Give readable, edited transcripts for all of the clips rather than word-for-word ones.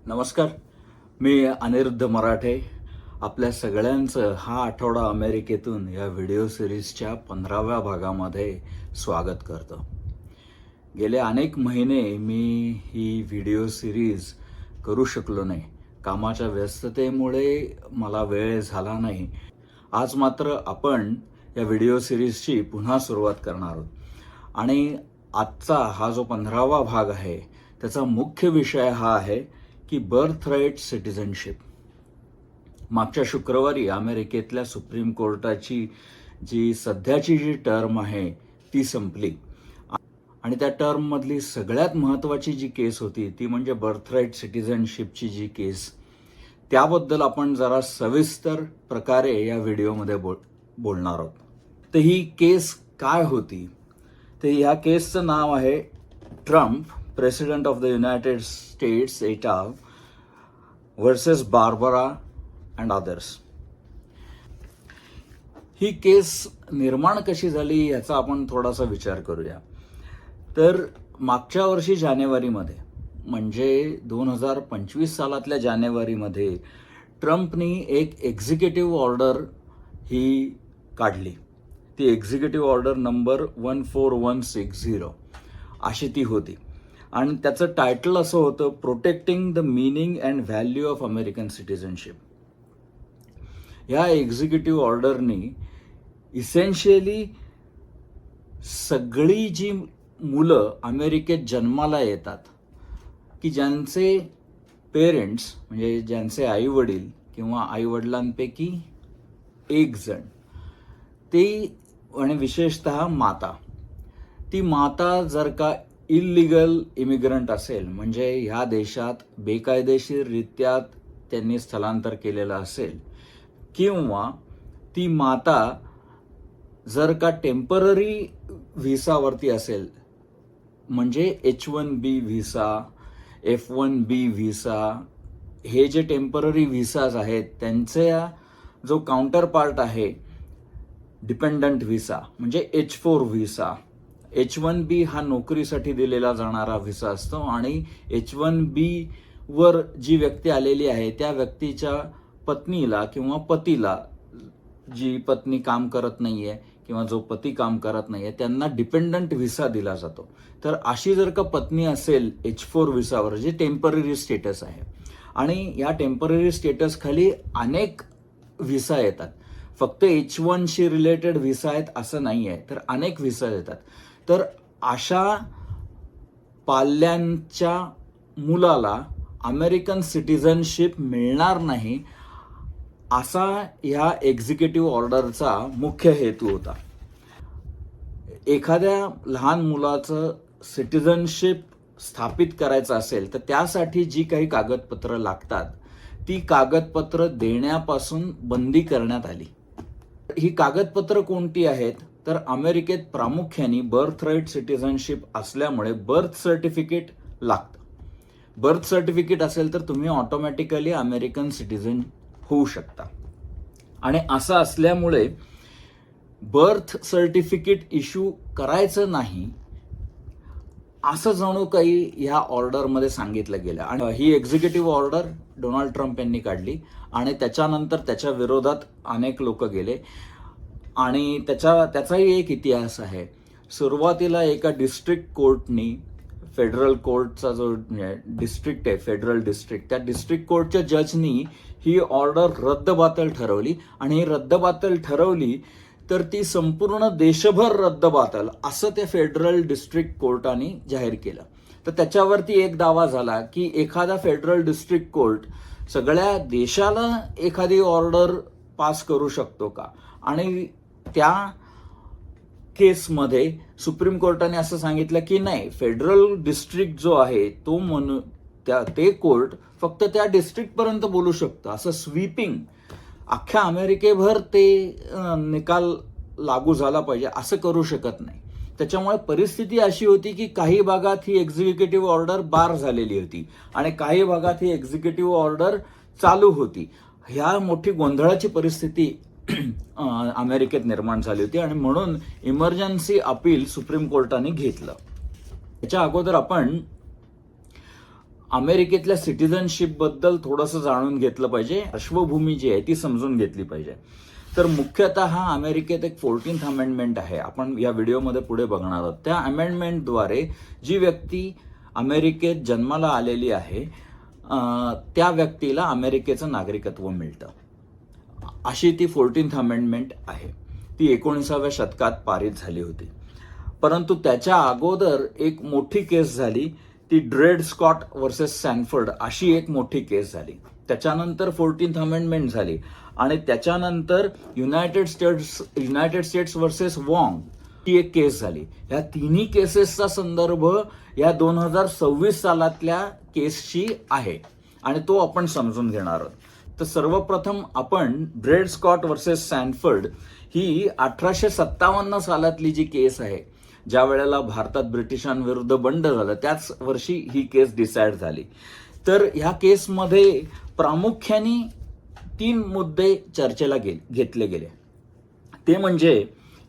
नमस्कार. मी अनिरुद्ध मराठे. आपल्या सगळ्यांचं हा आठवडा अमेरिकेतून या व्हिडिओ सिरीजच्या 15व्या भागामध्ये स्वागत करतो. गेले अनेक महिने मी ही व्हिडिओ सिरीज करू शकलो नाही. कामाच्या व्यस्ततेमुळे मला वेळ झाला नाही. आज मात्र आपण या व्हिडिओ सिरीजची पुन्हा सुरुवात करणार आहोत आणि आजचा हा जो 15वा भाग आहे त्याचा मुख्य विषय हा आहे की बर्थ राईट सिटिझनशिप. मागच्या शुक्रवारी अमेरिकेतल्या सुप्रीम कोर्टाची जी सध्याची टर्म आहे ती संपली आणि त्या टर्ममधली सगळ्यात महत्त्वाची जी केस होती ती म्हणजे बर्थ राईट सिटिझनशिपची जी केस. त्याबद्दल आपण जरा सविस्तर प्रकारे या व्हिडिओमध्ये बोलणार आहोत. तर ही केस काय होती? तर ह्या केसचं नाव आहे Trump, president of the United States et al versus Barbara and others. ही केस निर्माण कशी झाली याचा आपण थोडासा विचार करूया. तर मागच्या वर्षी जानेवारीमध्ये म्हणजे 2025 सालातल्या जानेवारीमध्ये ट्रम्पनी एक एक्झिक्युटिव्ह ऑर्डर ही काढली. ती एक्झिक्युटिव्ह ऑर्डर नंबर 14160 अशी ती होती आणि त्याचं टायटल असं होतं, protecting the meaning and value of American citizenship. ह्या एक्झिक्युटिव्ह ऑर्डरनी इसेन्शियली सगळी जी मुलं अमेरिकेत जन्माला येतात की ज्यांचे पेरेंट्स म्हणजे ज्यांचे आईवडील किंवा आईवडिलांपैकी एक जण ते आणि विशेषतः माता, ती माता जर का इल्लिगल इमिग्रंट असेल म्हणजे ह्या देशात बेकायदेशीररित्या त्यांनी स्थलांतर केलेलं असेल किंवा ती माता जर का टेम्पररी व्हिसावरती असेल म्हणजे H1B व्हिसा, F1B व्हिसा, हे जे टेम्पररी व्हिसाज आहेत त्यांचा जो काउंटर पार्ट आहे डिपेंडंट व्हिसा म्हणजे H4 व्हिसा. H1B हा नोकरीसाठी दिलेला जाणारा व्हिसा असतो आणि H1B वर जी व्यक्ती आलेली आहे त्या व्यक्तीच्या पत्नीला किंवा पतीला, जी पत्नी काम करत नाहीये किंवा जो पती काम करत नाहीये त्यांना डिपेंडंट व्हिसा दिला जातो. तर अशी जर का पत्नी असेल H4 व्हिसावर जे टेम्पररी स्टेटस आहे आणि या टेम्पररी स्टेटस खाली अनेक व्हिसा येतात, फक्त H1शी रिलेटेड व्हिसा आहेत असं नाही आहे, तर अनेक व्हिसा येतात. तर अशा पाल्यांच्या मुलाला अमेरिकन सिटिझनशिप मिळणार नाही असा ह्या एक्झिक्युटिव्ह ऑर्डरचा मुख्य हेतू होता. एखाद्या लहान मुलाचं सिटिझनशिप स्थापित करायचं असेल तर त्यासाठी जी काही कागदपत्र लागतात ती कागदपत्र देण्यापासून बंदी करण्यात आली. ही कागदपत्र कोणती आहेत? तर अमेरिकेत प्रामुख्याने बर्थ राईट सिटिझनशिप असल्यामुळे बर्थ सर्टिफिकेट लागतं. बर्थ सर्टिफिकेट असेल तर तुम्ही ऑटोमॅटिकली अमेरिकन सिटिझन होऊ शकता आणि असं असल्यामुळे बर्थ सर्टिफिकेट इश्यू करायचं नाही असं जणू काही ह्या ऑर्डरमध्ये सांगितलं गेलं. आणि ही एक्झिक्युटिव्ह ऑर्डर डोनाल्ड ट्रम्प यांनी काढली आणि त्याच्यानंतर त्याच्या विरोधात अनेक लोक गेले आणि त्याचाही एक इतिहास आहे. सुरुवातीला एका डिस्ट्रिक्ट कोर्टनी, फेडरल कोर्टचा जो डिस्ट्रिक्ट आहे फेडरल डिस्ट्रिक्ट, त्या डिस्ट्रिक्ट कोर्टच्या जजनी ही ऑर्डर रद्दबातल ठरवली आणि ही रद्दबातल ठरवली तर ती संपूर्ण देशभर रद्दबातल असं त्या फेडरल डिस्ट्रिक्ट कोर्टाने जाहीर केलं. तर त्याच्यावरती एक दावा झाला की एखादा फेडरल डिस्ट्रिक्ट कोर्ट सगळ्या देशाला एखादी ऑर्डर पास करू शकतो का? आणि त्या केसमध्ये सुप्रीम कोर्टाने असं सांगितलं की नाही, फेडरल डिस्ट्रिक्ट जो आहे तो ते कोर्ट फक्त त्या डिस्ट्रिक्टपर्यंत बोलू शकतं. असं स्वीपिंग अख्ख्या अमेरिकेभर ते निकाल लागू झाला पाहिजे असं करू शकत नाही. त्याच्यामुळे परिस्थिती अशी होती की काही भागात ही एक्झिक्युटिव्ह ऑर्डर बार झालेली होती आणि काही भागात ही एक्झिक्युटिव्ह ऑर्डर चालू होती. ह्या मोठी गोंधळाची परिस्थिती अमेरिकेत निर्माण झाली होती आणि म्हणून इमर्जन्सी अपील सुप्रीम कोर्टाने घेतलं. त्याच्या अगोदर आपण अमेरिकेतल्या सिटिझनशिप बद्दल थोडंसं जाणून घेतलं पाहिजे, पार्श्वभूमी जी आहे ती समजून घेतली पाहिजे. तर मुख्यतः अमेरिकेत एक 14th अमेंडमेंट आहे, आपण या व्हिडिओमध्ये पुढे बघणार आहोत. त्या अमेंडमेंटद्वारे जी व्यक्ती अमेरिकेत जन्माला आलेली आहे त्या व्यक्तीला अमेरिकेचं नागरिकत्व मिळतं. अशी ती 14th अमेंडमेंट आहे. ती 19व्या शतकात पारित झाली होती. परंतु त्याच्या अगोदर एक मोठी केस झाली, ती ड्रेड स्कॉट वर्सेस सॅनफर्ड अशी एक मोठी केस झाली. त्याच्यानंतर 14th अमेंडमेंट झाली आणि त्याच्यानंतर युनायटेड स्टेट्स वर्सेस वॉंग ही एक केस झाली. या तिन्ही केसेसचा संदर्भ या 2026 सालातल्या केसशी आहे आणि तो आपण समजून घेणार आहोत. तर सर्वप्रथम आपण ड्रेड स्कॉट वर्सेस सॅनफर्ड ही 1857 सालातली जी केस आहे, ज्या वेळेला भारतात ब्रिटिशांविरुद्ध बंड झालं त्याच वर्षी ही केस डिसाईड झाली. तर ह्या केसमध्ये प्रामुख्याने 3 मुद्दे चर्चेला घेतले गेले. ते म्हणजे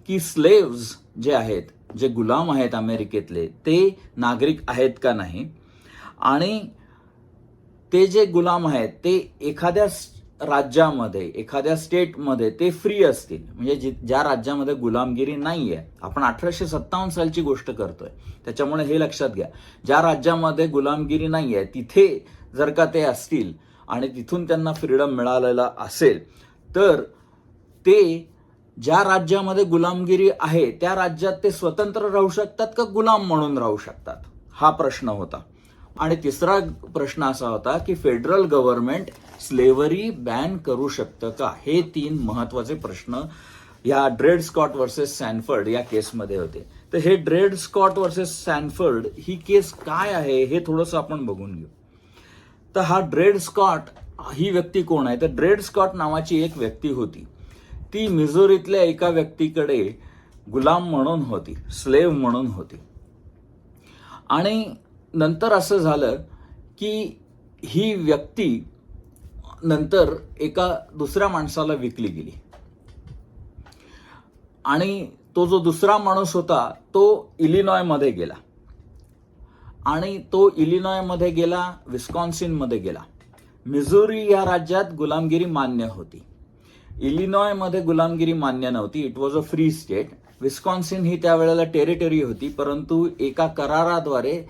की स्लेव्ज जे आहेत, जे गुलाम आहेत अमेरिकेतले, ते नागरिक आहेत का नाही, आणि ते जे गुलाम आहेत ते एखाद्या राज्यामध्ये, एखाद्या स्टेटमध्ये ते फ्री असतील, म्हणजे ज्या राज्यामध्ये गुलामगिरी नाहीये. आपण 1857 सालची गोष्ट करतोय, त्याच्यामुळे हे लक्षात घ्या. ज्या राज्यामध्ये गुलामगिरी नाहीये तिथे जर का ते असतील आणि तिथून त्यांना फ्रीडम मिळालेला असेल, तर ते ज्या राज्यामध्ये गुलामगिरी आहे त्या राज्यात ते स्वतंत्र राहू शकतात का गुलाम म्हणून राहू शकतात, हा प्रश्न होता. आणि तिसरा प्रश्न असा होता की फेडरल गव्हर्नमेंट स्लेव्हरी बॅन करू शकतं का. हे 3 महत्वाचे प्रश्न या ड्रेड स्कॉट वर्सेस सॅनफर्ड या केसमध्ये होते. तर हे ड्रेड स्कॉट वर्सेस सॅनफर्ड ही केस काय आहे हे थोडंसं आपण बघून घेऊ. तर हा ड्रेड स्कॉट ही व्यक्ती कोण आहे, तर ड्रेड स्कॉट नावाची एक व्यक्ती होती. ती मिझोरीतल्या एका व्यक्तीकडे गुलाम म्हणून होती, स्लेव्ह म्हणून होती. आणि नंतर असं झालं की ही व्यक्ती नंतर एका दुसऱ्या माणसाला विकली गेली आणि तो जो दुसरा माणूस होता तो इलिनॉयमध्ये गेला आणि तो इलिनॉयमध्ये गेला, विस्कॉन्सिनमध्ये गेला. मिझोरी या राज्यात गुलामगिरी मान्य होती, इलिनॉयमध्ये गुलामगिरी मान्य नव्हती. It was a free state. Wisconsin ही त्यावेळेला टेरिटरी होती, परंतु एका कराराद्वारे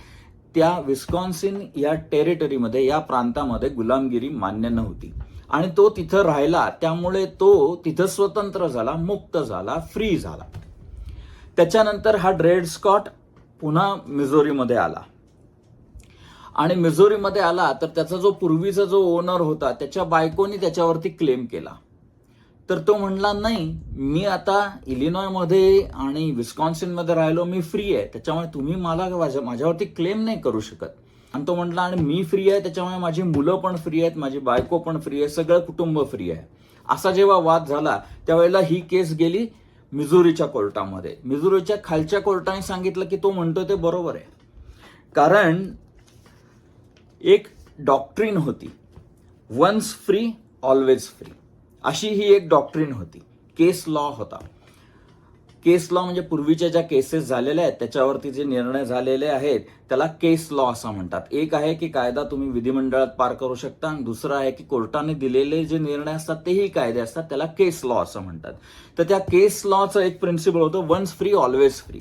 त्या विस्कॉन्सिन या टेरिटरीमध्ये, या प्रांतामध्ये गुलामगिरी मान्य नव्हती आणि तो तिथं राहिला. त्यामुळे तो तिथं स्वतंत्र झाला, मुक्त झाला, फ्री झाला. त्याच्यानंतर हा ड्रेड स्कॉट पुन्हा मिझोरीमध्ये आला आणि मिझोरीमध्ये आला तर त्याचा जो पूर्वीचा जो ओनर होता त्याच्या बायकोनी त्याच्यावरती क्लेम केला. तर तो म्हणला, नाही, मी आता इलिनॉयमध्ये आणि विस्कॉन्सिनमध्ये राहिलो, मी फ्री आहे, त्याच्यामुळे तुम्ही मला माझ्यावरती क्लेम नाही करू शकत. आणि तो म्हटला, आणि मी फ्री आहे त्याच्यामुळे माझी मुलं पण फ्री आहेत, माझी बायको पण फ्री आहे, सगळं कुटुंब फ्री आहे. असा जेव्हा वाद झाला त्यावेळेला ही केस गेली मिझोरीच्या कोर्टामध्ये. मिझोरीच्या खालच्या कोर्टाने सांगितलं की तो म्हणतो ते बरोबर आहे, कारण एक डॉक्ट्रीन होती, वन्स फ्री ऑलवेज फ्री, अशी ही एक डॉक्ट्रीन होती. केस लॉ होता. केस लॉ म्हणजे पूर्वीच्या ज्या केसेस झालेल्या आहेत त्याच्यावरती जे निर्णय झालेले आहेत त्याला केस लॉ असं म्हणतात. एक आहे की कायदा तुम्ही विधिमंडळात पार करू शकता आणि दुसरं आहे की कोर्टाने दिलेले जे निर्णय असतात तेही कायदे असतात, त्याला केस लॉ असं म्हणतात. तर त्या केस लॉचं एक प्रिन्सिपल होतं, वन्स फ्री ऑलवेज फ्री.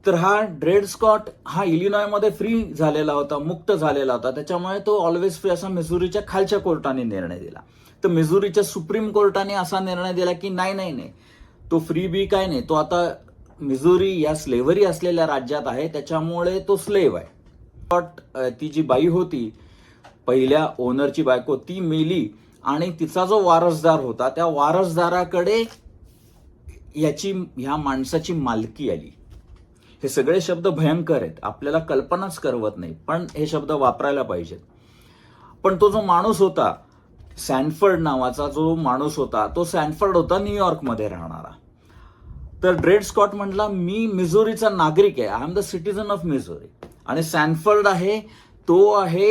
तर हा ड्रेड स्कॉट हा इलिनॉयमध्ये फ्री झालेला होता, मुक्त झालेला होता, त्याच्यामुळे तो ऑलवेज फ्री असा मिझोरीच्या खालच्या कोर्टाने निर्णय दिला. तर मिझोरीच्या सुप्रीम कोर्टाने असा निर्णय दिला की नाही, तो फ्री बी काय नाही, तो आता मिझोरी या स्लेव्हरी असलेल्या राज्यात आहे, त्याच्यामुळे तो स्लेव्ह आहे. ती जी बाई होती, पहिल्या ओनरची बायको, ती मेली आणि तिचा जो वारसदार होता त्या वारसदाराकडे ह्या माणसाची मालकी आली. हे सगळे शब्द भयंकर आहेत, आपल्याला कल्पनाच करवत नाही, पण हे शब्द वापरायला पाहिजेत. पण तो जो माणूस होता, सॅनफर्ड नावाचा जो माणूस होता, तो सॅनफर्ड होता न्यूयॉर्कमध्ये राहणारा. तर ड्रेड स्कॉट म्हटला, मी मिझोरीचा नागरिक आहे, I am the citizen of Missouri, आणि सॅनफर्ड आहे तो आहे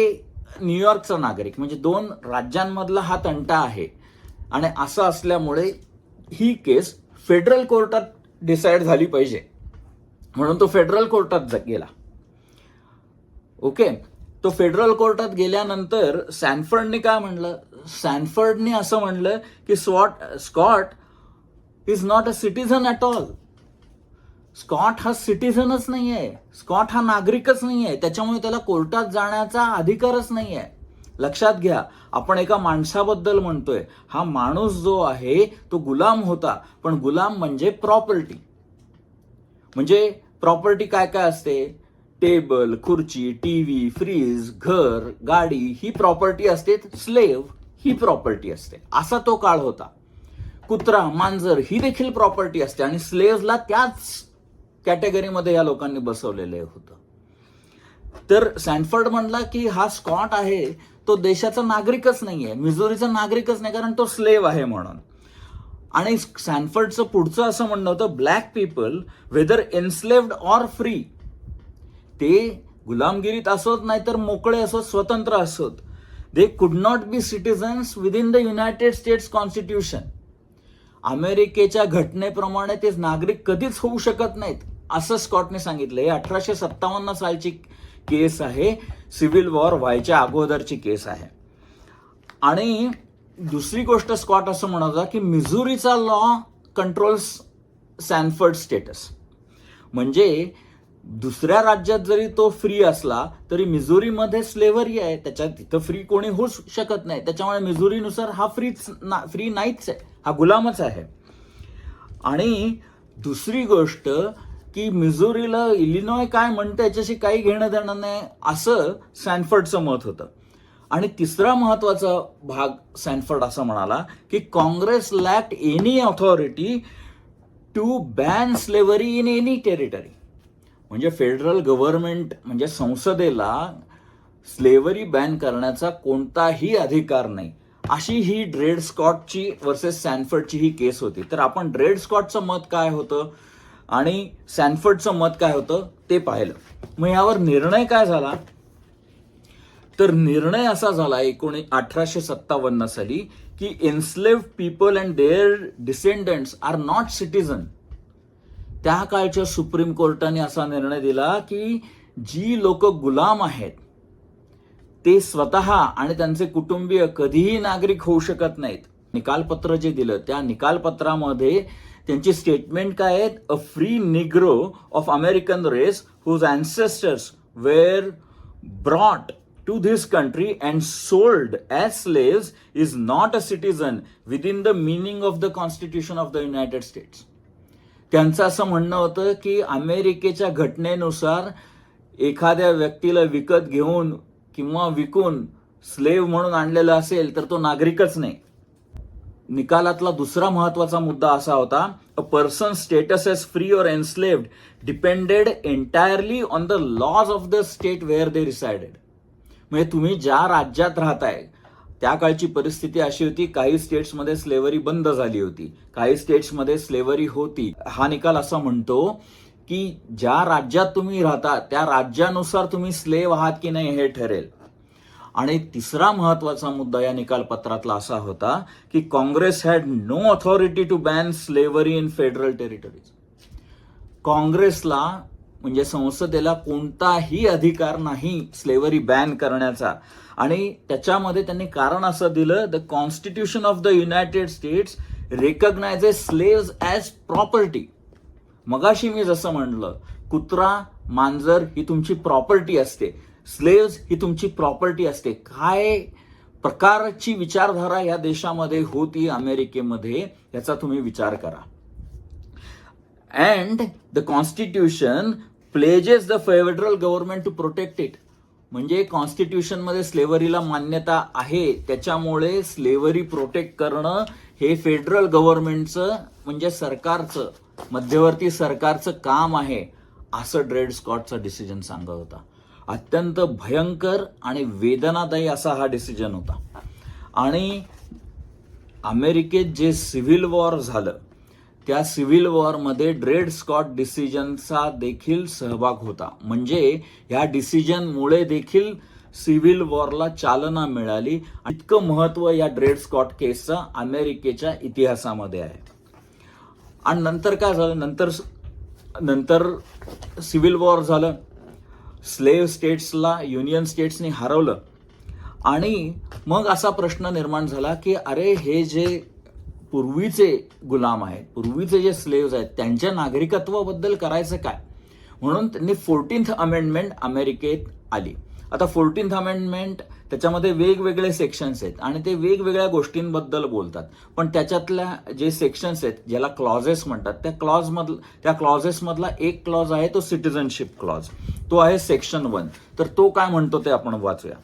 न्यूयॉर्कचा नागरिक. म्हणजे 2 राज्यांमधला हा तंटा आहे आणि असं असल्यामुळे ही केस फेडरल कोर्टात डिसाईड झाली पाहिजे, म्हणून तो फेडरल कोर्टात गेला. ओके. तो फेडरल कोर्टात गेल्यानंतर सॅनफर्डने काय म्हणलं, सॅनफर्डने असं म्हणलं की Scott is not a citizen at all. Scott हा सिटीझनच नाही आहे, स्कॉट हा नागरिकच नाही आहे, त्याच्यामुळे त्याला कोर्टात जाण्याचा अधिकारच नाही आहे. लक्षात घ्या, आपण एका माणसाबद्दल म्हणतोय, हा माणूस जो आहे तो गुलाम होता, पण गुलाम म्हणजे प्रॉपर्टी. म्हणजे प्रॉपर्टी काय काय असते, टेबल, खुर्ची, टीव्ही, फ्रीज, घर, गाडी ही प्रॉपर्टी असते. स्लेव्ह ही प्रॉपर्टी असते. असा तो काळ होता. कुत्रा, मांजर ही देखील प्रॉपर्टी असते आणि स्लेव्हला त्याच कॅटेगरीमध्ये या लोकांनी बसवलेले होतं. तर सॅनफर्ड म्हणला की हा स्कॉट आहे तो देशाचा नागरिकच नाहीये, मिझोरीचा नागरिकच नाही, कारण तो स्लेव्ह आहे म्हणून. आणि सॅनफर्डचं पुढचं असं म्हणणं होतं, black people whether enslaved or free, ते गुलामगिरीत असोत नाहीतर मोकळे असोत, स्वतंत्र असोत, they could not be citizens within the United states constitution. अमेरिकेच्या घटनेप्रमाणे ते नागरिक कधीच होऊ शकत नाहीत, असं स्कॉटने सांगितलं. 1857 सालची केस आहे, सिव्हिल वॉर व्हायच्या अगोदरची केस आहे. आणि दुसरी गोष्ट स्कॉट असं म्हणत होता की मिझुरीचा लॉ कंट्रोल्स सॅनफर्ड स्टेटस. म्हणजे दुसऱ्या राज्यात जरी तो फ्री असला तरी मिझुरीमध्ये स्लेव्हरी आहे, त्याच्यात तिथं फ्री कोणी होऊ शकत नाही. त्याच्यामुळे मिझुरीनुसार हा फ्री नाहीच आहे, हा गुलामच आहे. आणि दुसरी गोष्ट की मिझुरीला इलिनॉय काय म्हणतं याच्याशी काही घेणं देणं नाही, असं सॅनफर्डचं मत होतं. आणि तिसरा महत्वाचा भाग सॅनफर्ड असं म्हणाला की Congress lacked any authority to ban slavery in any territory. म्हणजे फेडरल गव्हर्नमेंट म्हणजे संसदेला स्लेव्हरी बॅन करण्याचा कोणताही अधिकार नाही, अशी ही ड्रेड स्कॉटची वर्सेस सॅनफर्डची ही केस होती. तर आपण ड्रेड स्कॉटचं मत काय होतं आणि सॅनफर्डचं मत काय होतं ते पाहिलं. मग यावर निर्णय काय झाला, तर निर्णय असा झाला 1857 साली की enslaved people and their descendants are not citizen. त्या काळच्या सुप्रीम कोर्टाने असा निर्णय दिला की जी लोक गुलाम आहेत ते स्वतः आणि त्यांचे कुटुंबीय कधीही नागरिक होऊ शकत नाहीत. निकालपत्र जे दिलं त्या निकालपत्रामध्ये त्यांची स्टेटमेंट काय आहेत, a free Negro of American race whose ancestors were brought to this country and sold as slaves is not a citizen within the meaning of the Constitution of the United States. त्यांचं असं म्हणणं होतं की अमेरिकेच्या घटनेनुसार एखाद्या व्यक्तीला विकत घेऊन किंवा विकून स्लेव्ह म्हणून आणलेला असेल तर तो नागरिकच नाही. निकालातला दुसरा महत्वाचा मुद्दा असा होता, a person status as free or enslaved depended entirely on the laws of the state where they resided. म्हणजे तुम्ही ज्या राज्यात राहताय त्या काळची परिस्थिती अशी होती, काही स्टेट्समध्ये स्लेव्हरी बंद झाली होती, काही स्टेट्समध्ये स्लेव्हरी होती. हा निकाल असा म्हणतो की ज्या राज्यात तुम्ही राहता त्या राज्यानुसार तुम्ही स्लेव्ह आहात की नाही हे ठरेल. आणि तिसरा महत्वाचा मुद्दा या निकालपत्रातला असा होता की Congress had no authority to ban slavery in federal territories. काँग्रेसला म्हणजे संसदेला कोणताही अधिकार नाही स्लेव्हरी बॅन करण्याचा. आणि त्याच्यामध्ये त्यांनी कारण असं दिलं, the Constitution of the United States recognizes slaves as property. मगाशी मी जसं म्हणलं, कुत्रा, मांजर ही तुमची प्रॉपर्टी असते, स्लेव्स ही तुमची प्रॉपर्टी असते. काय प्रकारची विचारधारा या देशामध्ये होती अमेरिकेमध्ये याचा तुम्ही विचार करा. And the constitution pledges the federal government to protect it. म्हणजे कॉन्स्टिट्यूशनमध्ये स्लेव्हरीला मान्यता आहे, त्याच्यामुळे स्लेव्हरी प्रोटेक्ट करणं हे फेडरल गव्हर्नमेंटचं म्हणजे सरकारचं, मध्यवर्ती सरकारचं काम आहे, असं ड्रेड स्कॉटचा डिसिजन सांगत होता. अत्यंत भयंकर आणि वेदनादायी असा हा डिसिजन होता. आणि अमेरिकेत जे सिव्हिल वॉर झालं त्या सिव्हिल वॉरमध्ये ड्रेड स्कॉट डिसिजनचा देखील सहभाग होता. म्हणजे या डिसिजनमुळे देखील सिव्हिल वॉरला चालना मिळाली. इतकं महत्व या ड्रेड स्कॉट केसचं अमेरिकेच्या इतिहासामध्ये आहे. आणि नंतर काय झालं, नंतर सिव्हिल वॉर झालं स्लेव्ह स्टेट्सला युनियन स्टेट्सनी हरवलं. आणि मग असा प्रश्न निर्माण झाला की अरे हे जे पूर्वीचे गुलाम आहेत, पूर्वीचे जे स्लेव्ज आहेत, त्यांच्या नागरिकत्वाबद्दल करायचं काय, म्हणून त्यांनी 14th अमेंडमेंट अमेरिकेत आली. आता 14th अमेंडमेंट त्याच्यामध्ये वेगवेगळे सेक्शन्स आहेत आणि ते वेगवेगळ्या गोष्टींबद्दल बोलतात. पण त्याच्यातल्या जे सेक्शन्स आहेत ज्याला क्लॉजेस म्हणतात, त्या क्लॉजेसमधला एक क्लॉज आहे तो सिटिझनशिप क्लॉज, तो आहे सेक्शन 1. तर तो काय म्हणतो ते आपण वाचूया.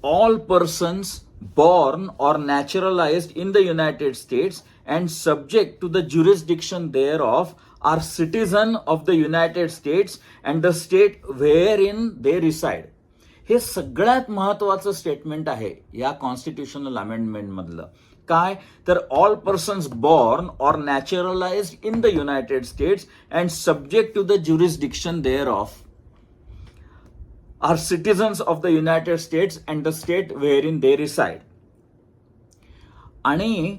All persons born or naturalized in the United States and subject to the jurisdiction thereof are citizen of the United States and the state wherein they reside. हे सगळ्यात महत्वाचं स्टेटमेंट आहे या कॉन्स्टिट्युशनल अमेंडमेंट मधलं. काय तर all persons born or naturalized in the United States and subject to the jurisdiction thereof are citizens of the United States and the state wherein they reside. आणि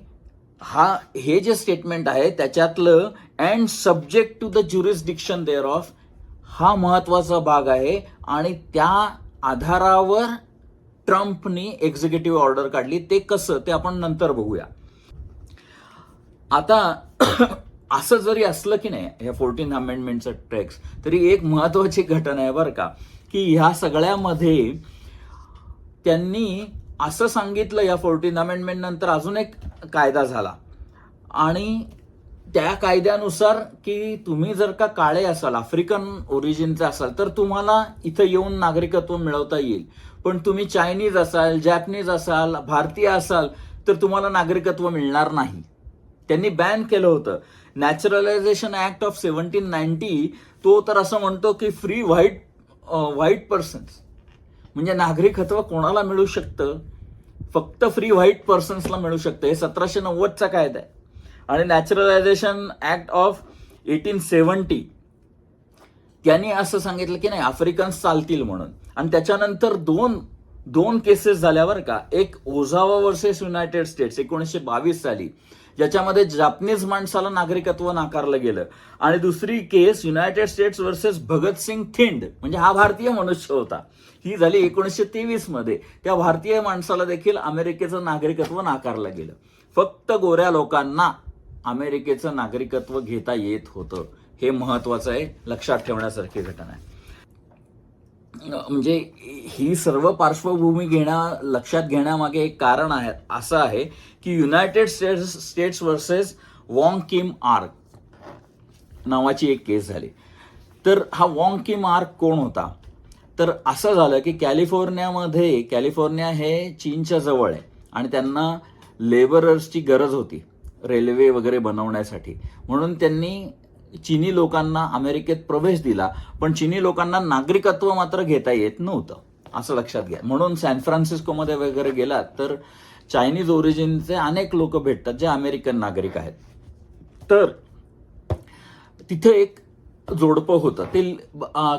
हे जे statement आहे त्याच्यातलं and subject to the jurisdiction thereof हा महत्वाचा भाग आहे. आणि त्या आधारावर ट्रम्पनी एक्झिक्युटिव्ह ऑर्डर काढली. ते कसं ते आपण नंतर बघूया. आता असं जरी असलं की नाही या 14th अमेंडमेंटचं टेक्स्ट, तरी एक महत्वाची घटना आहे बरं का, की ह्या सगळ्यामध्ये त्यांनी असं सांगितलं या 14th अमेंडमेंट नंतर अजून एक कायदा झाला आणि त्या कायद्यानुसार की तुम्ही जर का काळे असाल, आफ्रिकन ओरिजिनचे असाल, तर तुम्हाला इथं येऊन नागरिकत्व मिळवता येईल. पण तुम्ही चायनीज असाल, जॅपनीज असाल, भारतीय असाल तर तुम्हाला नागरिकत्व मिळणार नाही. त्यांनी बॅन केलं होतं. नॅचरलायझेशन ऍक्ट ऑफ 1790 तो तर असं म्हणतो की फ्री व्हाईट पर्सन्स म्हणजे नागरिकत्व कोणाला मिळू शकतं, फक्त फ्री व्हाईट पर्सन्सला मिळू शकतं. हे 1790चा कायदा आहे. आणि नॅचरलायझेशन ऍक्ट ऑफ 1870 त्यांनी असं सांगितलं की नाही आफ्रिकन्स चालतील म्हणून. आणि त्याच्यानंतर दोन केसेस झाल्यावर का, एक ओझावा वर्सेस युनायटेड स्टेट्स 1922 साली, ज्याच्यामध्ये जापनीज माणसाला नागरिकत्व नाकारलं गेलं. आणि दुसरी केस युनायटेड स्टेट्स वर्सेस भगतसिंग थिंड, म्हणजे हा भारतीय मनुष्य होता, ही झाली 1923 मध्ये. त्या भारतीय माणसाला देखील अमेरिकेचं नागरिकत्व नाकारलं गेलं. फक्त गोऱ्या लोकांना अमेरिकेचं नागरिकत्व घेता येत होतं. हे महत्वाचं आहे, लक्षात ठेवण्यासारखी घटना आहे. म्हणजे ही सर्व पार्श्वभूमी लक्षात घेण्यामागे एक कारण आहे, असं आहे की United states versus Wang Kim arc नावाची एक केस झाली. तर हा वॉंग किम आर्क कोण होता, तर असं झालं की कॅलिफोर्निया हे चीनच्या जवळ आहे आणि त्यांना लेबरर्सची गरज होती रेल्वे वगैरे बनवण्यासाठी. म्हणून त्यांनी चीनी लोकांना अमेरिकेत प्रवेश दिला, पण चीनी लोकांना नागरिकत्व मात्र घेता येत नव्हतं, असं लक्षात घ्या. म्हणून सॅन फ्रान्सिस्कोमध्ये वगैरे गेलात तर चायनीज ओरिजिनचे अनेक लोक भेटतात जे अमेरिकन नागरिक आहेत. तर तिथे एक जोडपं होतं, ते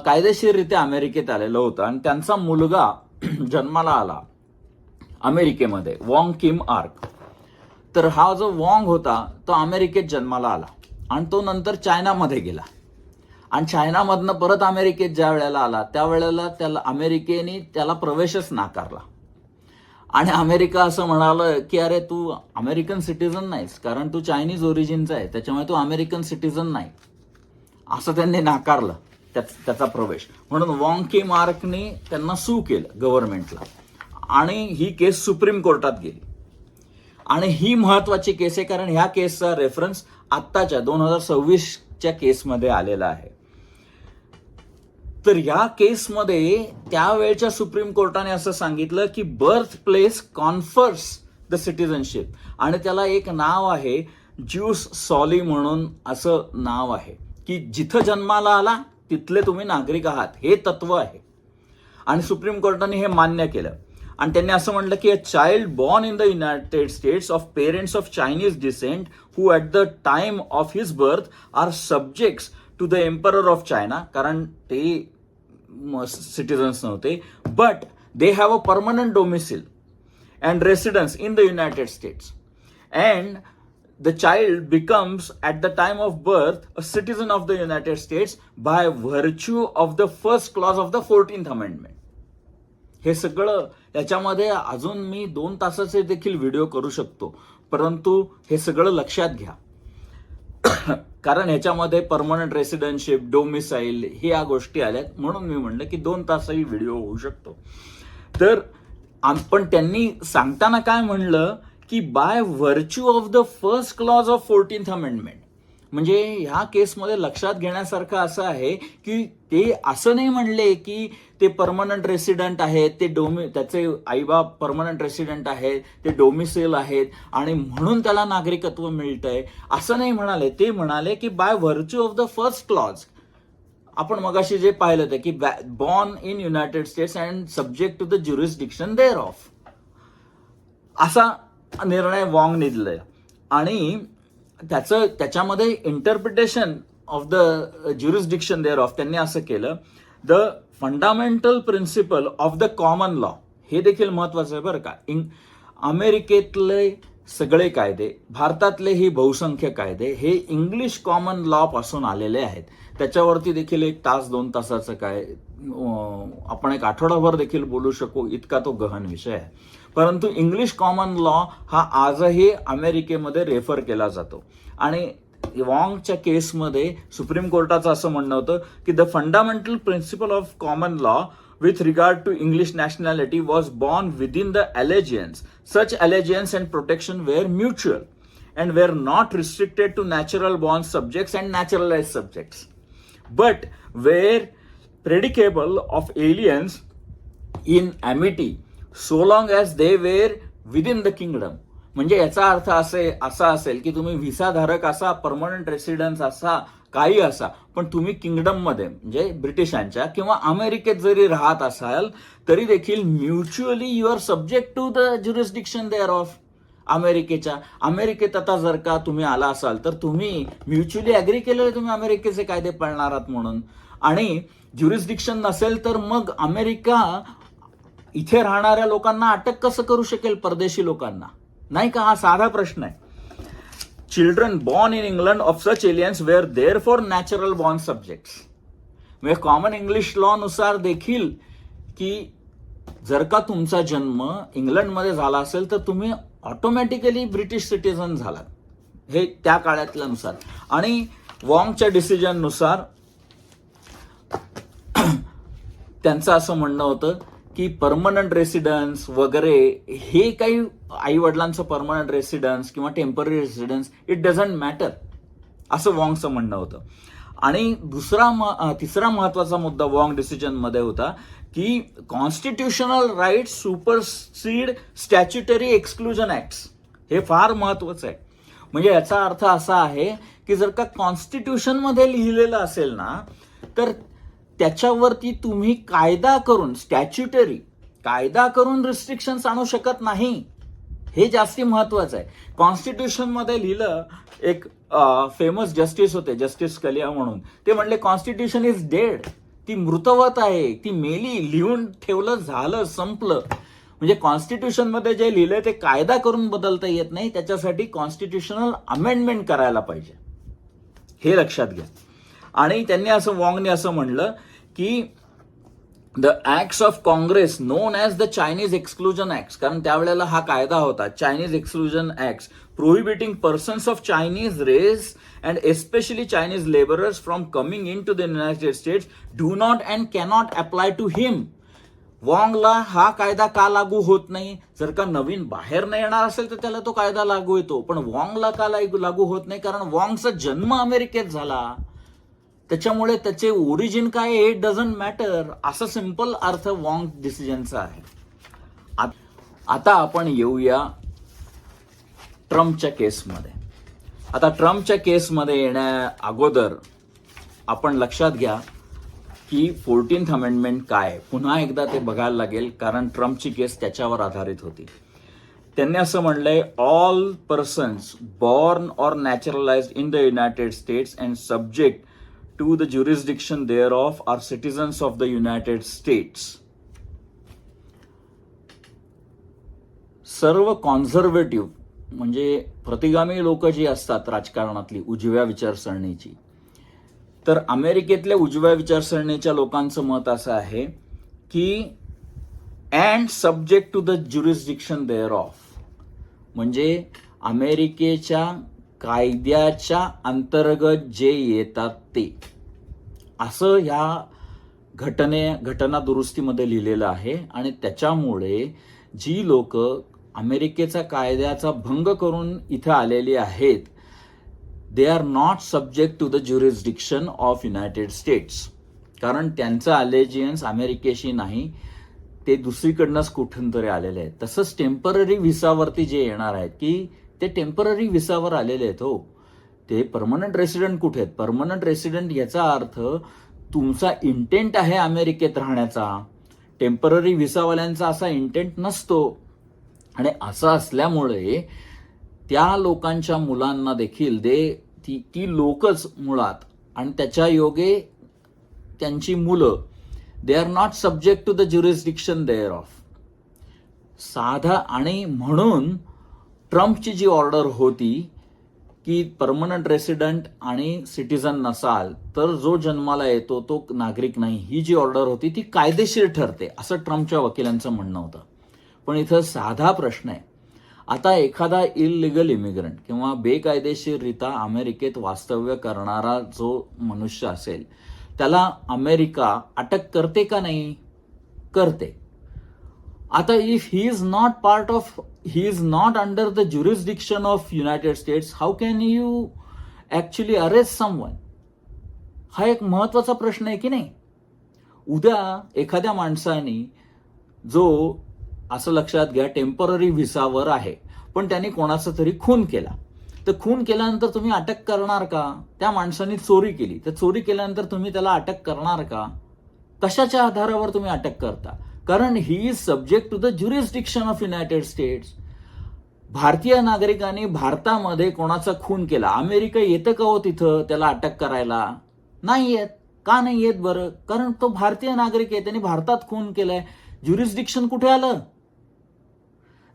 कायदेशीररित्या अमेरिकेत आलेलं होतं आणि त्यांचा मुलगा जन्माला आला अमेरिकेमध्ये, वॉंग किम आर्क. तर हा जो वॉंग होता तो अमेरिकेत जन्माला आला आणि तो नंतर चायनामध्ये गेला आणि चायनामधनं परत अमेरिकेत ज्या वेळेला आला त्यावेळेला अमेरिकेने त्याला प्रवेशच नाकारला. आणि अमेरिका असं म्हणालं की अरे तू अमेरिकन सिटीजन नाहीस, कारण तू चायनीज ओरिजिनचा आहे, त्याच्यामुळे तू अमेरिकन सिटीजन नाही, असं त्यांनी नाकारलं त्याचा प्रवेश. म्हणून वॉंग किम आर्कने त्यांना सू केलं गव्हर्नमेंटला आणि ही केस सुप्रीम कोर्टात गेली. आणि ही महत्वाची केस आहे कारण ह्या केसचा रेफरन्स आत्ताच्या 2026च्या केसमध्ये आलेला आहे. तर या केसमध्ये त्यावेळच्या सुप्रीम कोर्टाने असं सांगितलं की birth place confers the citizenship, आणि त्याला एक नाव आहे ज्यूस सॉली म्हणून असं नाव आहे की जिथं जन्माला आला तिथले तुम्ही नागरिक आहात, हे तत्व आहे. आणि सुप्रीम कोर्टाने हे मान्य केलं आणि त्यांनी असं म्हटलं की a child born in the United States of parents of Chinese descent who at the time of his birth are subjects to the emperor of China, कारण ते सिटिझन्स नव्हते, but they have a permanent domicile and residence in the United States and the child becomes at the time of birth a citizen of the United States by virtue of the first clause of the 14th Amendment. हे सगळं याच्यामध्ये अजून मी 2 तासाचे देखील video करू शकतो, परंतु हे सगळं लक्षात घ्या. कारण ह्याच्यामध्ये परमनंट रेसिडेन्शिप, डोमिसाईल हे या गोष्टी आल्यात, म्हणून मी म्हणलं की 2 तासही व्हिडिओ होऊ शकतो. तर पण त्यांनी सांगताना काय म्हणलं की by virtue of the first clause of 14th amendment. म्हणजे ह्या केसमध्ये लक्षात घेण्यासारखं असं आहे की ते असं नाही म्हणले की ते परमनंट रेसिडेंट आहेत, त्याचे आईबाप परमनंट रेसिडेंट आहेत, ते डोमिसेल आहेत आणि म्हणून त्याला नागरिकत्व मिळतंय, असं नाही म्हणाले. ते म्हणाले की by virtue of the first clause. आपण मगाशी जे पाहिलं ते की born in United States and subject to the jurisdiction thereof, असा निर्णय वॉंग निघलाय. आणि त्याच्यामध्ये interpretation of the jurisdiction thereof त्यांनी असं केलं, the fundamental principle of the common law. हे देखील महत्वाचं आहे बरं का. अमेरिकेतले सगळे कायदे, भारतातले ही बहुसंख्य कायदे हे इंग्लिश कॉमन लॉ पासून आलेले आहेत. त्याच्यावरती देखील 1 तास 2 तासाचं काय आपण एक आठवडाभर देखील बोलू शकू, इतका तो गहन विषय आहे. परंतु इंग्लिश कॉमन लॉ हा आजही अमेरिकेमध्ये रेफर केला जातो. आणि वॉंगच्या केसमध्ये सुप्रीम कोर्टाचं असं म्हणणं होतं की the fundamental principle of common law with regard to English nationality was born within the allegiance. Such allegiance and protection were mutual and were not restricted to natural born subjects and naturalized subjects, but were predicable of aliens in amity so long as they were within the kingdom. म्हणजे याचा अर्थ असा असेल की तुम्ही व्हिसाधारक असा, permanent residence असा, काही असा, पण तुम्ही किंगडम मध्ये म्हणजे ब्रिटिशांच्या किंवा अमेरिकेत जरी राहत असाल तरी देखील mutually you are subject to the jurisdiction thereof. अमेरिकेत आता जर का तुम्ही आला असाल तर तुम्ही म्युच्युअली अग्री केलेले तुम्ही अमेरिकेचे कायदे पाळणार आहात म्हणून. आणि ज्युरिस्डिक्शन नसेल तर मग अमेरिका इथे राहणाऱ्या लोकांना अटक कसं करू शकेल, परदेशी लोकांना? नाही का? हा साधा प्रश्न आहे. Children born in England of such aliens were therefore natural born subjects. म्हणजे कॉमन इंग्लिश लॉ नुसार देखील की जर का तुमचा जन्म इंग्लंडमध्ये झाला असेल तर तुम्ही ऑटोमॅटिकली ब्रिटिश सिटीजन झालात, हे त्या काळातल्या नुसार. आणि वॉंगच्या डिसिजन नुसार त्यांचं असं म्हणणं होतं की परमनंट रेसिडन्स वगैरे हे काही आई वडिलांचं परमनंट रेसिडन्स किंवा temporary residence it doesn't matter, असं वॉंगचं म्हणणं होतं. आणि तिसरा महत्वाचा मुद्दा वॉंग डिसिजन मध्ये होता की constitutional right supersede statutory exclusion acts. हे फार महत्वाचं आहे. म्हणजे याचा अर्थ असा आहे की जर का कॉन्स्टिट्यूशन मध्ये लिहिलेलं असेल ना तर त्याच्यावरती तुम्ही कायदा करून, स्टॅच्युटरी कायदा करून रिस्ट्रिक्शन्स आणू शकत नाही. हे जास्ती महत्वाचं आहे. कॉन्स्टिट्यूशन मध्ये लिहिलं, एक फेमस जस्टिस होते, जस्टिस स्कलिया म्हणून, ते म्हणले कॉन्स्टिट्यूशन इज डेड. ती मृतवत आहे, ती मेली, लिहून ठेवलं, झालं, संपलं. म्हणजे कॉन्स्टिट्यूशन मध्ये जे लिहिलंय ते कायदा करून बदलता येत नाही, त्याच्यासाठी कॉन्स्टिट्युशनल अमेंडमेंट करायला पाहिजे. हे लक्षात घ्या. आणि त्यांनी वॉंगने असं म्हणलं की the acts of Congress known as the Chinese Exclusion Acts, कारण त्यावेळेला हा कायदा होता Chinese Exclusion Acts, prohibiting persons of Chinese race and especially Chinese labourers from coming into the United States do not and cannot apply to him. वॉंगला हा कायदा का लागू होत नाही? जर का नवीन बाहेर नाही येणार असेल तर त्याला तो कायदा लागू येतो, पण वॉंगला का लागू होत नाही? कारण वॉंगचा जन्म अमेरिकेत झाला, त्याच्यामुळे त्याचे ओरिजिन काय आहे इट डझंट मॅटर, असं सिंपल अर्थ वॉंग डिसिजनचा आहे. आता आपण येऊया ट्रम्पच्या केसमध्ये. आता ट्रम्पच्या केसमध्ये येण्या अगोदर आपण लक्षात घ्या की 14th अमेंडमेंट काय, पुन्हा एकदा ते बघायला लागेल, कारण ट्रम्पची केस त्याच्यावर आधारित होती. त्यांनी असं म्हणलंय, all persons born or naturalized in the United States and subject to the jurisdiction thereof are citizens of the United States. सर्व कॉन्झर्वेटिव्ह म्हणजे प्रतिगामी लोक जी असतात राजकारणातली उजव्या विचारसरणीची, तर अमेरिकेतल्या उजव्या विचारसरणीच्या लोकांचं मत असं आहे की and subject to the jurisdiction thereof, म्हणजे अमेरिकेच्या कायद्याच्या अंतर्गत जे येतात ते, असं ह्या घटना दुरुस्तीमध्ये लिहिलेलं आहे. आणि त्याच्यामुळे जी लोक अमेरिकेचा कायद्याचा भंग करून इथं आलेली आहेत, they are not subject to the jurisdiction of United States, कारण त्यांचं अलेजियन्स अमेरिकेशी नाही, ते दुसरीकडनंच कुठून तरी आलेले आहेत. तसंच टेम्पररी व्हिसावरती जे येणार आहेत की ते टेम्पररी व्हिसावर आलेले आहेत. हो, ते परमनंट रेसिडेंट कुठे आहेत? परमनंट रेसिडेंट याचा अर्थ तुमचा इंटेंट आहे अमेरिकेत राहण्याचा. टेम्पररी व्हिसावाल्यांचा असा इंटेंट नसतो. आणि असं असल्यामुळे त्या लोकांच्या मुलांना देखील ती लोकच मुळात आणि त्याच्या योगे त्यांची मुलं, they are not subject to the jurisdiction thereof. साधा, आणि म्हणून ट्रम्पची जी ऑर्डर होती की परमनंट रेसिडेंट आणि सिटिझन नसाल तर जो जन्माला येतो तो नागरिक नाही, ही जी ऑर्डर होती ती कायदेशीर ठरते, असं ट्रम्पच्या वकिलांचं म्हणणं होतं. पण इथं साधा प्रश्न आहे. आता एखादा इलिगल इमिग्रंट किंवा बेकायदेशीररित्या अमेरिकेत वास्तव्य करणारा जो मनुष्य असेल, त्याला अमेरिका अटक करते का नाही? करते. आता if he is not under the jurisdiction of United states, how can you actually arrest someone? हा एक महत्वाचा प्रश्न आहे की नाही. उद्या एखाद्या माणसाने, जो असं लक्षात घ्या टेम्पररी व्हिसावर आहे, पण त्यांनी कोणाचा तरी खून केला, तर खून केल्यानंतर तुम्ही अटक करणार का? त्या माणसाने चोरी केली, तर चोरी केल्यानंतर तुम्ही त्याला अटक करणार का? कशाच्या आधारावर तुम्ही अटक करता? कारण he is subject to the jurisdiction of United States. भारतीय नागरिकांनी भारतामध्ये कोणाचा खून केला, अमेरिका येतं का हो तिथं त्याला अटक करायला? नाही येत. का नाही येत बरं? कारण तो भारतीय नागरिक आहे, त्यांनी भारतात खून केलाय. ज्युरिस्डिक्शन कुठे आलं?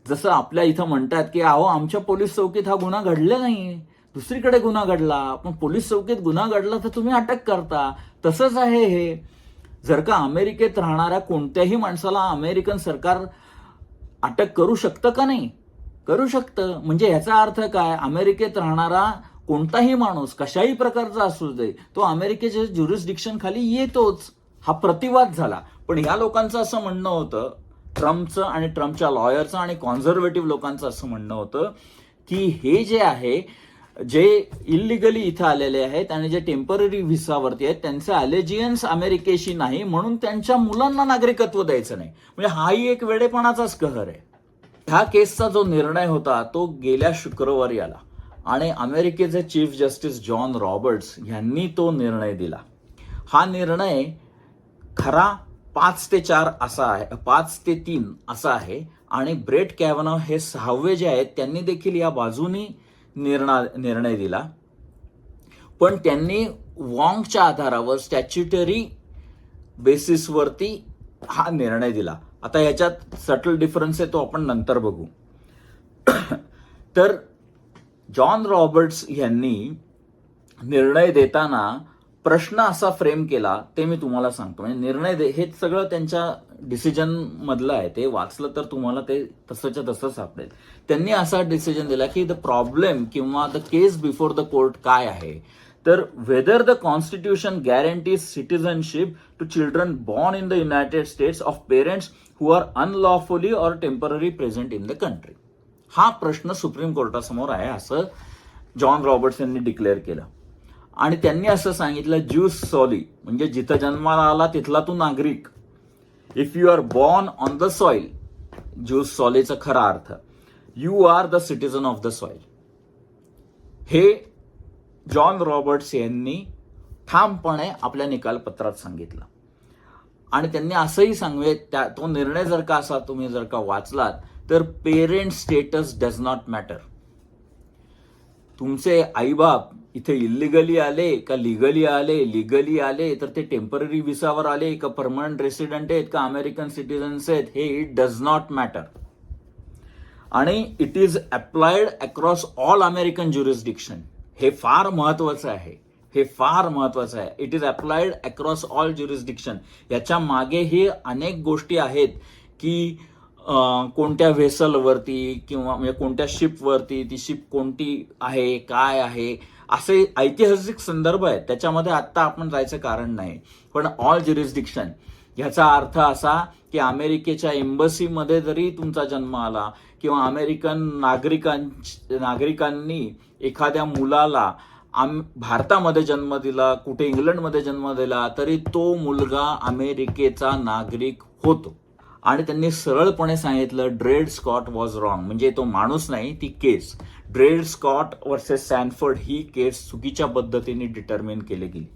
जसं आपल्या इथं म्हणतात की अहो आमच्या पोलीस चौकीत हा गुन्हा घडला नाही, दुसरीकडे गुन्हा घडला, पण पोलीस चौकीत गुन्हा घडला तर तुम्ही अटक करता. तसंच आहे हे. जर का अमेरिकेत राहणाऱ्या कोणत्याही माणसाला अमेरिकन सरकार अटक करू शकतं का नाही? करू शकतं. म्हणजे याचा अर्थ काय? अमेरिकेत राहणारा कोणताही माणूस कशाही प्रकारचा असू दे, तो अमेरिकेच्या ज्युरिस्डिक्शन खाली येतोच. हा प्रतिवाद झाला. पण ह्या लोकांचं असं म्हणणं होतं, ट्रम्पचं आणि ट्रम्पच्या लॉयरचं आणि कॉन्झर्वेटिव्ह लोकांचं असं म्हणणं होतं की हे जे आहे, जे इलिगली इथं आलेले आहेत आणि जे टेम्पररी व्हिसावरती आहेत, त्यांचं अलेजियन्स अमेरिकेशी नाही, म्हणून त्यांच्या मुलांना नागरिकत्व द्यायचं नाही. म्हणजे हाही एक वेडेपणाचाच कहर आहे. ह्या केसचा जो निर्णय होता तो गेल्या शुक्रवारी आला आणि अमेरिकेचे चीफ जस्टिस जॉन रॉबर्ट्स यांनी तो निर्णय दिला. हा निर्णय खरा 5-4 असा आहे, 5-3 असा आहे. आणि ब्रेट कॅव्हनॉ हे 6वे जे आहेत त्यांनी देखील या बाजूनी निर्णय दिला. पण त्यांनी वॉंगच्या आधारावर स्टॅच्युटरी बेसिसवरती हा निर्णय दिला. आता ह्याच्यात सटल डिफरन्स आहे, तो आपण नंतर बघू. तर जॉन रॉबर्ट्स यांनी निर्णय देताना प्रश्न असा फ्रेम केला, ते मी तुम्हाला सांगतो. म्हणजे निर्णय हे सगळं त्यांच्या डिसिजन मधलं आहे, ते वाचलं तर तुम्हाला ते तसंच्या तसं सापडेल. त्यांनी असा डिसिजन दिला की द प्रॉब्लेम किंवा the case before the court काय आहे, तर whether the constitution guarantees citizenship to children born in the United States of parents who are unlawfully or temporary present in the country. हा प्रश्न supreme कोर्टासमोर आहे, असं John Roberts यांनी declare केलं. आणि त्यांनी असं सांगितलं, ज्यूस सॉली म्हणजे जिथं जन्माला आला तिथला तू नागरिक. If you are born on the soil, jus सॉलीचा खरा अर्थ, you are the citizen of the soil. हे जॉन रॉबर्ट्स यांनी ठामपणे आपल्या निकालपत्रात सांगितलं. आणि त्यांनी असंही तो निर्णय जर का असा तुम्ही जर का वाचलात, तर parent status does not matter. तुमचे आईबाप इथे इलिगली आले का लिगली आले तर ते टेम्पररी व्हिसावर आले का परमनंट रेसिडेंट आहेत का अमेरिकन सिटिझन्स आहेत, हे इट डज नॉट मॅटर. आणि it is applied across all American jurisdiction. हे फार महत्वाचं आहे, हे फार महत्वाचं आहे. It is applied across all jurisdiction. याच्या मागेही अनेक गोष्टी आहेत की कोणत्या व्हेसलवरती किंवा म्हणजे कोणत्या शिपवरती, ती शिप कोणती आहे, काय आहे, असे ऐतिहासिक संदर्भ आहेत. त्याच्यामध्ये आत्ता आपण जायचं कारण नाही. पण ऑल ज्युरिस्डिक्शन ह्याचा अर्थ असा की अमेरिकेच्या एम्बसीमध्ये जरी तुमचा जन्म आला किंवा अमेरिकन नागरिकांनी एखाद्या मुलाला भारतामध्ये जन्म दिला, कुठे इंग्लंडमध्ये जन्म दिला, तरी तो मुलगा अमेरिकेचा नागरिक होतो. आणि त्यांनी सरळपणे सांगितलं ड्रेड स्कॉट वॉज रॉंग. म्हणजे तो माणूस नाही, ती केस. ड्रेड स्कॉट वर्सेस सॅनफर्ड ही केस चुकीच्या पद्धतीने डिटर्मिन केली गेली.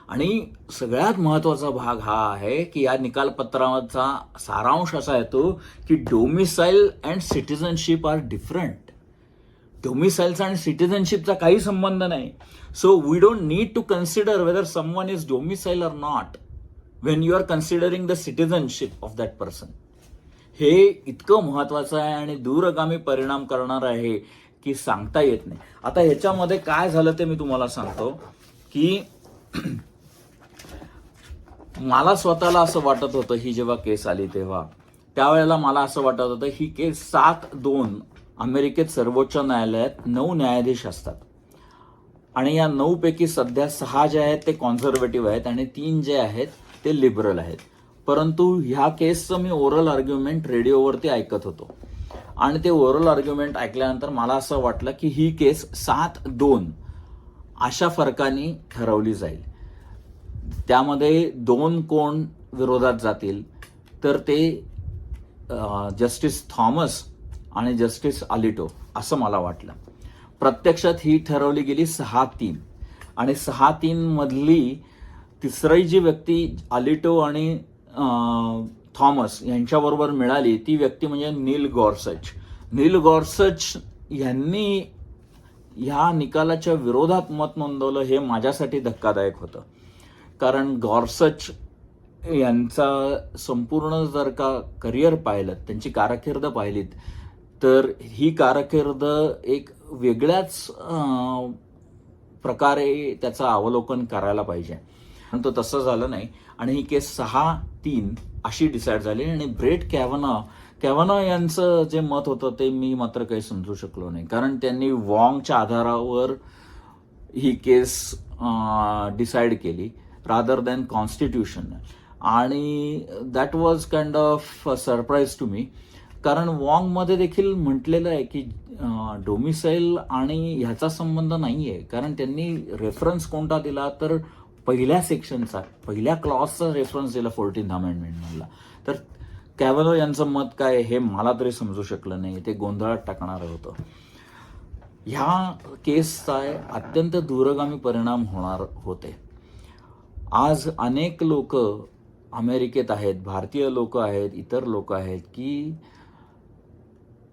आणि सगळ्यात महत्वाचा भाग हा आहे की या निकालपत्राचा सारांश असा येतो की domicile and citizenship are different. डोमिसाईलचा आणि सिटिझनशिपचा काही संबंध नाही. So we don't need to consider whether someone is domicile or not when you are considering the citizenship of that person. हे इतकं महत्वाचं आहे आणि दूरगामी परिणाम करणार आहे की सांगता येत नाही. आता ह्याच्यामध्ये काय झालं ते मी तुम्हाला सांगतो की मला स्वतःला असं वाटत होतं, ही जेव्हा केस आली तेव्हा त्यावेळेला मला असं वाटत होतं ही केस 7-2 अमेरिकेत सर्वोच्च न्यायालयात 9 न्यायाधीश असतात आणि या 9 पैकी सध्या 6 जे आहेत ते कॉन्झर्वेटिव्ह आहेत आणि 3 जे आहेत ते लिबरल आहेत. परंतु ह्या केसचं मी ओरल आर्ग्युमेंट रेडिओवरती ऐकत होतो आणि ते ओरल आर्ग्युमेंट ऐकल्यानंतर मला असं वाटलं की ही केस 7-2 अशा फरकाने ठरवली जाईल. त्यामध्ये 2 कोण विरोधात जातील तर ते जस्टिस थॉमस आणि जस्टिस अलिटो असं मला वाटलं. प्रत्यक्षात ही ठरवली गेली 6-3 आणि 6-3 मधली तिसरी जी व्यक्ती अलिटो आणि थॉमस यांच्याबरोबर मिळाली ती व्यक्ती म्हणजे नील गॉर्सच. नील गॉर्सच यांनी ह्या निकालाच्या विरोधात मत नोंदवलं. हे माझ्यासाठी धक्कादायक होतं कारण गॉर्सच यांचा संपूर्ण जर का करिअर पाहिलं, त्यांची कारकीर्द पाहिलीत तर ही कारकीर्द एक वेगळ्याच प्रकारे त्याचं अवलोकन करायला पाहिजे. पण तो तसं झालं नाही आणि ही केस 6-3 अशी डिसाईड झाली. आणि ब्रेट कॅव्हॅनॉ यांचं जे मत होतं ते मी मात्र काही समजू शकलो नाही कारण त्यांनी वॉंगच्या आधारावर ही केस डिसाईड केली रादर दॅन कॉन्स्टिट्यूशन. आणि that was kind of surprise to me कारण वॉंगमध्ये देखील म्हटलेलं आहे की डोमिसाईल आणि ह्याचा संबंध नाही आहे. कारण त्यांनी रेफरन्स कोणता दिला तर पहिल्या सेक्शनचा, पहिल्या क्लॉजचा रेफरन्स दिला 14th अमेंडमेंटमधला. तर कॅव्हॅनॉ यांचं मत काय हे मला तरी समजू शकलं नाही, ते गोंधळात टाकणारं होतं. ह्या केसचा अत्यंत दूरगामी परिणाम होणार होते. आज अनेक लोक अमेरिकेत आहेत, भारतीय लोक आहेत, इतर लोक आहेत की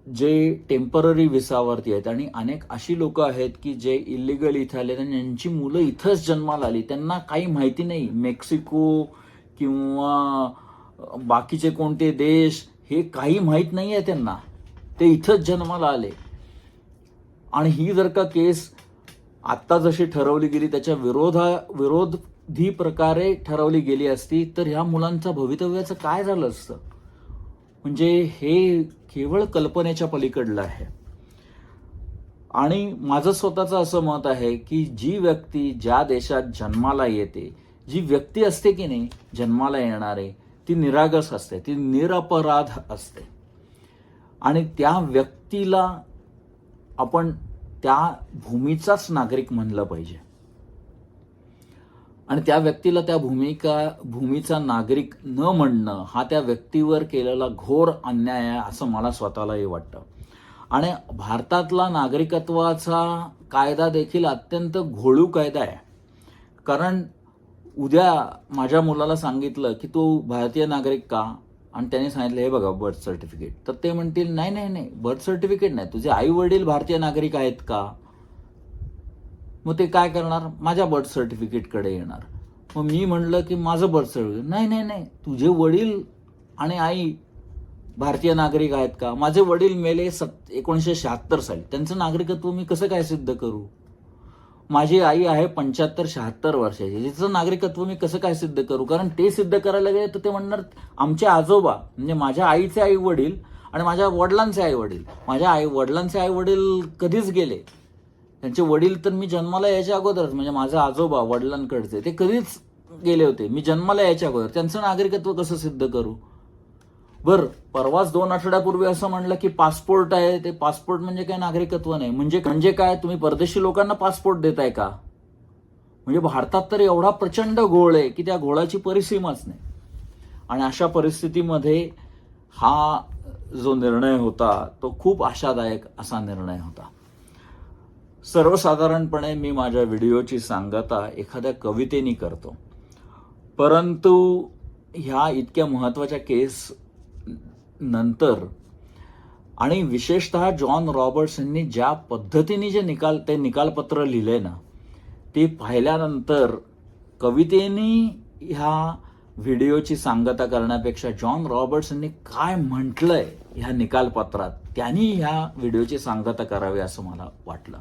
जे टेम्पररी व्हिसावरती आहेत आणि अनेक अशी लोक आहेत की जे इलिगल इथं आले आणि यांची मुलं इथंच जन्माला आली. त्यांना काही माहिती नाही मेक्सिको किंवा बाकीचे कोणते देश हे काही माहीत नाही आहे त्यांना, ते इथंच जन्माला आले. आणि ही जर का केस आत्ता जशी ठरवली गेली त्याच्या विरोधी प्रकारे ठरवली गेली असती तर ह्या मुलांचं भवितव्याचं काय झालं असतं. म्हणजे हे केवळ कल्पनेच्या पलीकडलं आहे. आणि माझं स्वतःचं असं मत आहे की जी व्यक्ती ज्या देशात जन्माला येते, जी व्यक्ती असते की नाही जन्माला येणारे, ती निरागस असते, ती निरपराध असते आणि त्या व्यक्तीला आपण त्या भूमीचाच नागरिक म्हणलं पाहिजे आणि त्या व्यक्तीला त्या भूमीचा नागरिक न म्हणणं हा त्या व्यक्तीवर केलेला घोर अन्याय आहे असं मला स्वतःलाही वाटतं. आणि भारतातला नागरिकत्वाचा कायदा देखील अत्यंत घोळू कायदा आहे. कारण उद्या माझ्या मुलाला सांगितलं की तू भारतीय नागरिक का, आणि त्याने सांगितलं हे बघा बर्थ सर्टिफिकेट, तर ते म्हणतील नाही नाही नाही बर्थ सर्टिफिकेट नाही, तुझे आई वडील भारतीय नागरिक आहेत का. मग ते काय करणार, माझ्या बर्थ सर्टिफिकेटकडे येणार. मग मी म्हणलं की माझं बर्थ सर्टिफिकेट, नाही नाही नाही तुझे वडील आणि आई भारतीय नागरिक आहेत का? माझे वडील मेले 1976 साली, त्यांचं नागरिकत्व मी कसं काय सिद्ध करू? माझी आई आहे 75-76 वर्षाची, तिचं नागरिकत्व मी कसं काय सिद्ध करू? कारण ते सिद्ध करायला गेले तर ते म्हणणार आमचे आजोबा म्हणजे माझ्या आईचे आई वडील आणि माझ्या वडिलांचे आई वडील. माझ्या वडिलांचे आई वडील कधीच गेले, त्यांचे वडील तर मी जन्माला यायच्या अगोदरच, म्हणजे माझे आजोबा वडिलांकडचे ते कधीच गेले होते, मी जन्माला यायच्या अगोदर. त्यांचं नागरिकत्व कसं सिद्ध करू? बरं, परवाच 2 आठवड्यापूर्वी असं म्हणलं की पासपोर्ट आहे, ते पासपोर्ट म्हणजे काय नागरिकत्व नाही. म्हणजे काय, तुम्ही परदेशी लोकांना पासपोर्ट देताय का? म्हणजे भारतात तर एवढा प्रचंड घोळ आहे की त्या घोळाची परिसीमाच नाही. आणि अशा परिस्थितीमध्ये हा जो निर्णय होता तो खूप आशादायक असा निर्णय होता. सर्वसाधारणपणे मी माझ्या व्हिडिओची सांगता एखाद्या कवितेने करतो, परंतु ह्या इतक्या महत्त्वाच्या केस नंतर आणि विशेषतः जॉन रॉबर्ट्स यांनी ज्या पद्धतीने जे निकालपत्र लिहिले ना, ते पाहिल्यानंतर कवितेने ह्या व्हिडिओची सांगता करण्यापेक्षा जॉन रॉबर्ट्स यांनी काय म्हटलंय ह्या निकालपत्रात, त्यांनी ह्या व्हिडिओची सांगता करावी असं मला वाटलं.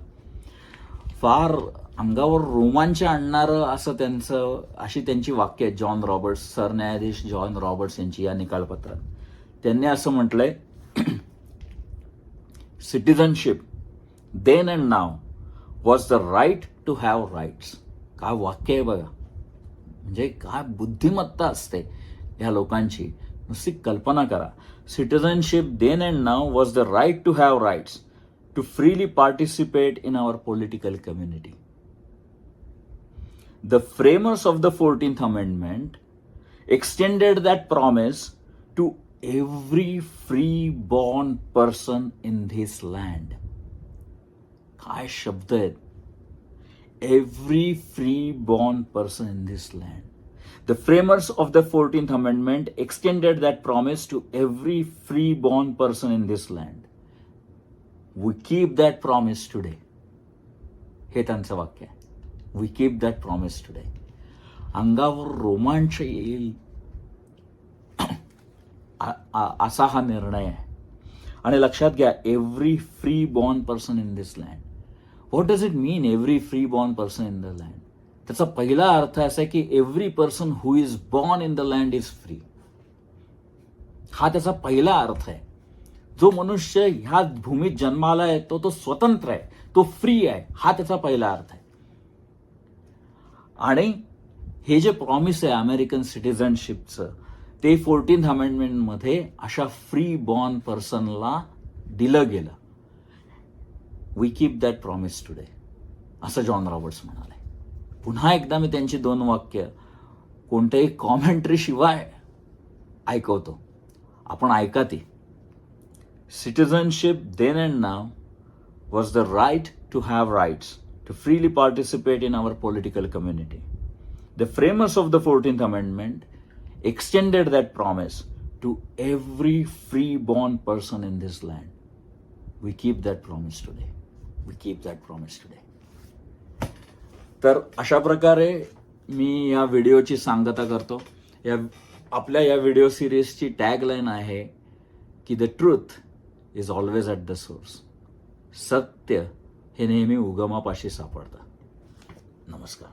फार अंगावर रोमांच आणणारं अशी त्यांची वाक्य आहेत जॉन रॉबर्ट्स, सरन्यायाधीश जॉन रॉबर्ट्स यांची या निकालपत्रात. त्यांनी असं म्हटलंय, citizenship then and now was the right to have rights. काय वाक्य आहे बघा, म्हणजे काय बुद्धिमत्ता असते ह्या लोकांची, नुसती कल्पना करा. Citizenship then and now was the right to have rights to freely participate in our political community. The framers of the 14th Amendment extended that promise to every free-born person in this land. काय शब्द आहेत, every free-born person in this land. The framers of the 14th Amendment extended that promise to every free-born person in this land. We keep that promise today. हे त्यांचं वाक्य आहे. We keep that promise today. अंगावर रोमांच येईल असा हा निर्णय आहे. आणि लक्षात घ्या, every free born person in this land. What does it mean every free born person in the land? त्याचा पहिला अर्थ असा आहे की every person who is born in the land is free. हा त्याचा पहिला अर्थ आहे. जो मनुष्य ह्या भूमीत जन्माला आहे तो स्वतंत्र आहे, तो फ्री आहे, हा त्याचा पहिला अर्थ आहे. आणि हे जे प्रॉमिस आहे अमेरिकन सिटिझनशिपचं, ते 14th अमेंडमेंटमध्ये अशा फ्री बॉर्न पर्सनला दिलं गेलं. We keep that promise today, असं जॉन रॉबर्ट्स म्हणाले. पुन्हा एकदा मी त्यांची 2 वाक्य कोणत्याही कॉमेंट्री शिवाय ऐकवतो, आपण ऐका ती. Citizenship then and now was the right to have rights to freely participate in our political community. The framers of the 14th Amendment extended that promise to every free-born person in this land. We keep that promise today. We keep that promise today. तर अशा प्रकारे मी या व्हिडिओची सांगता करतो. आपल्या या video सिरीजची tagline आहे की the truth is always at the source. सत्य हे नेहमी उगमापाशी सापडतं. नमस्कार.